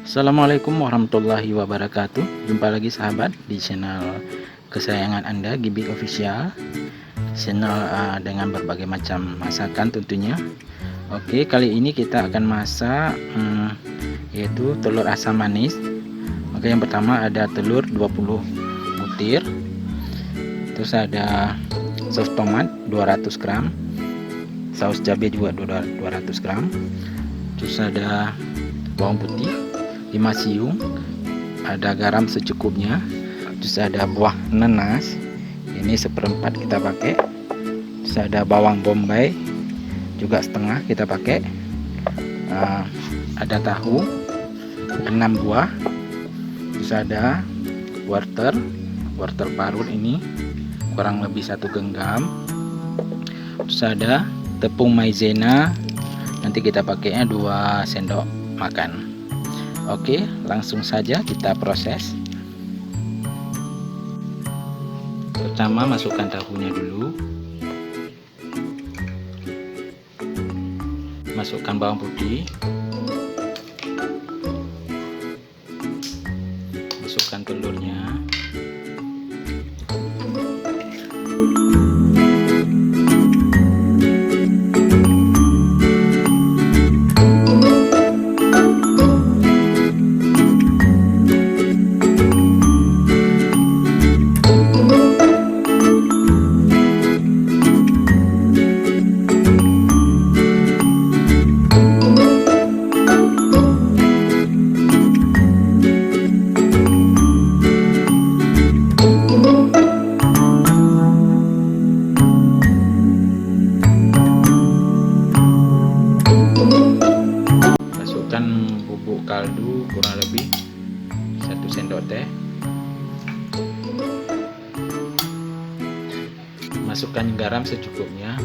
Assalamualaikum warahmatullahi wabarakatuh. Jumpa lagi sahabat di channel kesayangan Anda, Gibik Official. Channel dengan berbagai macam masakan tentunya. Oke, kali ini kita akan masak yaitu telur asam manis. Oke, yang pertama ada telur 20 butir. Terus ada saus tomat 200 gram. Saus cabai juga 200 gram. Terus ada bawang putih 5 siung, ada garam secukupnya, terus ada buah nanas ini 1/4 kita pakai, terus ada bawang bombay juga setengah kita pakai, ada tahu 6 buah, terus ada wortel parut ini kurang lebih 1 genggam, terus ada tepung maizena nanti kita pakainya 2 sendok makan. Oke, langsung saja kita proses. Pertama masukkan tahunya dulu, masukkan bawang putih, masukkan telurnya, bubuk kaldu kurang lebih 1 sendok teh, masukkan garam secukupnya,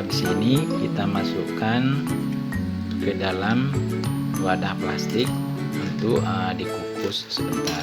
habis ini kita masukkan ke dalam wadah plastik untuk dikukus sebentar.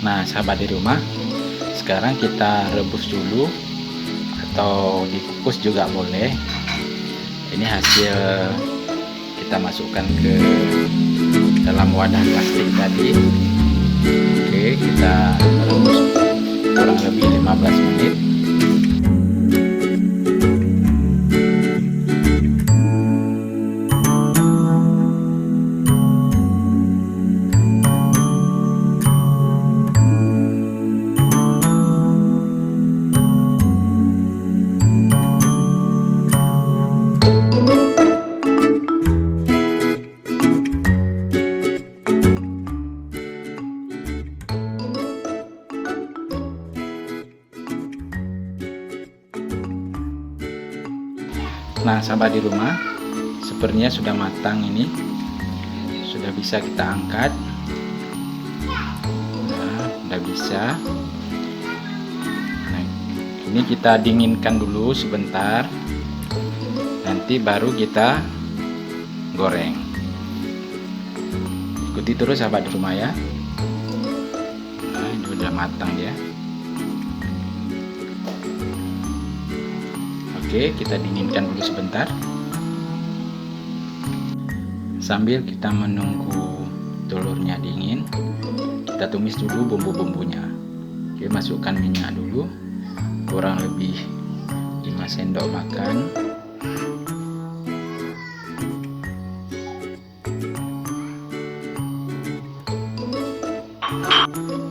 Nah, sahabat di rumah, sekarang kita rebus dulu atau dikukus juga boleh. Ini hasil kita masukkan ke dalam wadah plastik tadi. Oke, kita rebus kurang lebih 15 menit. Nah, sahabat di rumah, sepertinya sudah matang ini, sudah bisa kita angkat. Nah, sudah bisa. Nah, ini kita dinginkan dulu sebentar, nanti baru kita goreng. Ikuti terus sahabat di rumah ya. Nah, ini sudah matang ya. Oke, kita dinginkan dulu sebentar. Sambil kita menunggu telurnya dingin, kita tumis dulu bumbu-bumbunya. Oke, masukkan minyak dulu, kurang lebih 5 sendok makan.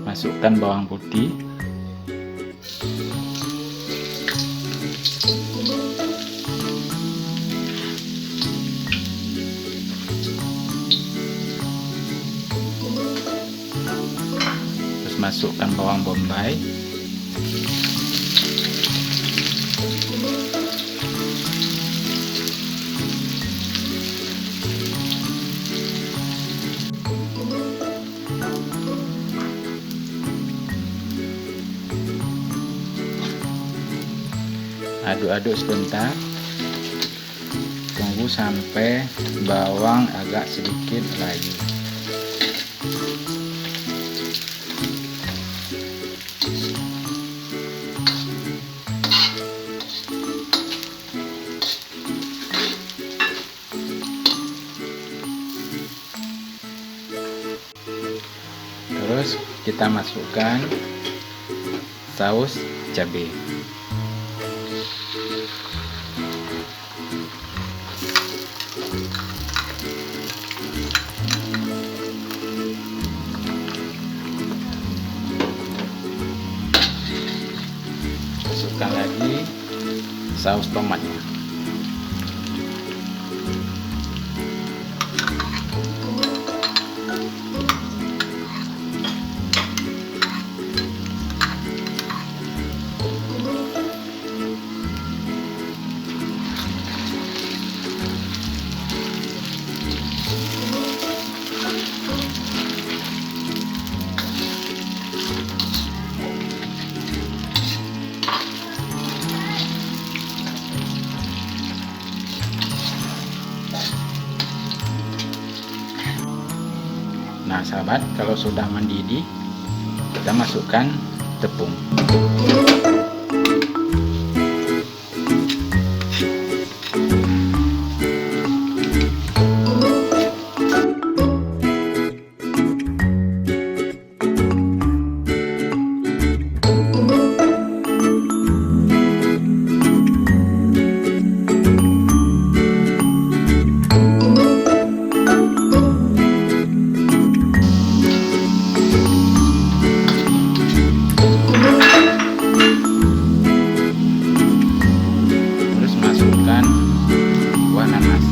Masukkan bawang putih, terus masukkan bawang bombay, aduk-aduk sebentar, tunggu sampai bawang agak sedikit layu. Terus kita masukkan saus cabai. Masukkan lagi saus tomatnya. Nah sahabat, kalau sudah mendidih, kita masukkan tepung. Buah nanas.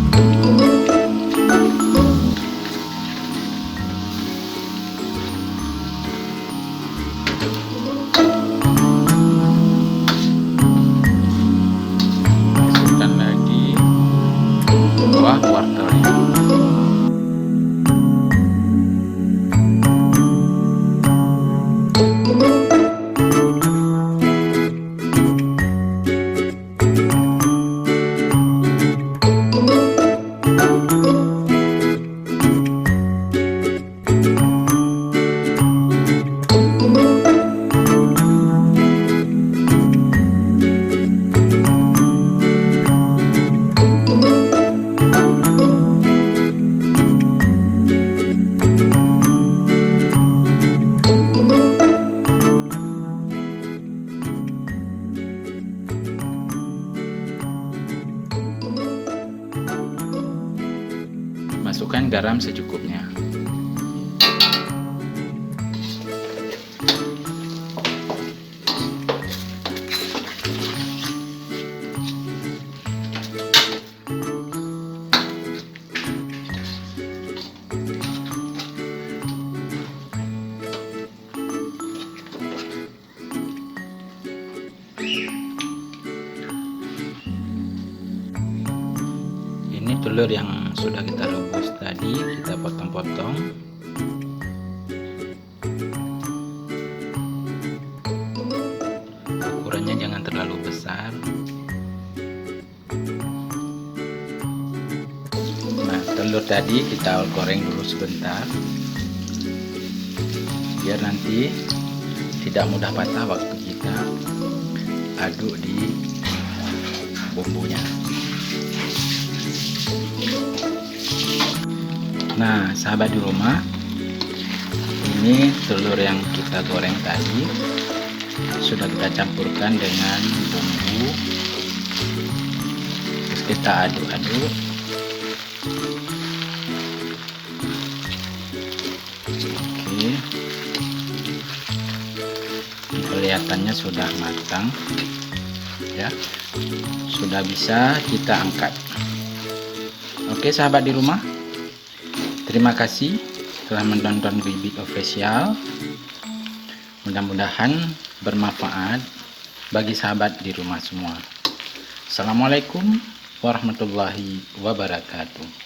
Masukkan lagi buah wortelnya. Masukkan garam secukupnya. Ini telur yang sudah kita rebus tadi, kita potong-potong. Ukurannya jangan terlalu besar. Nah, telur tadi kita goreng dulu sebentar, biar nanti tidak mudah patah waktu kita aduk di bumbunya. Nah, sahabat di rumah, ini telur yang kita goreng tadi sudah kita campurkan dengan bumbu, terus kita aduk-aduk. Oke, kelihatannya sudah matang ya, sudah bisa kita angkat. Oke sahabat di rumah, terima kasih telah menonton Bibit Official. Mudah-mudahan bermanfaat bagi sahabat di rumah semua. Assalamualaikum warahmatullahi wabarakatuh.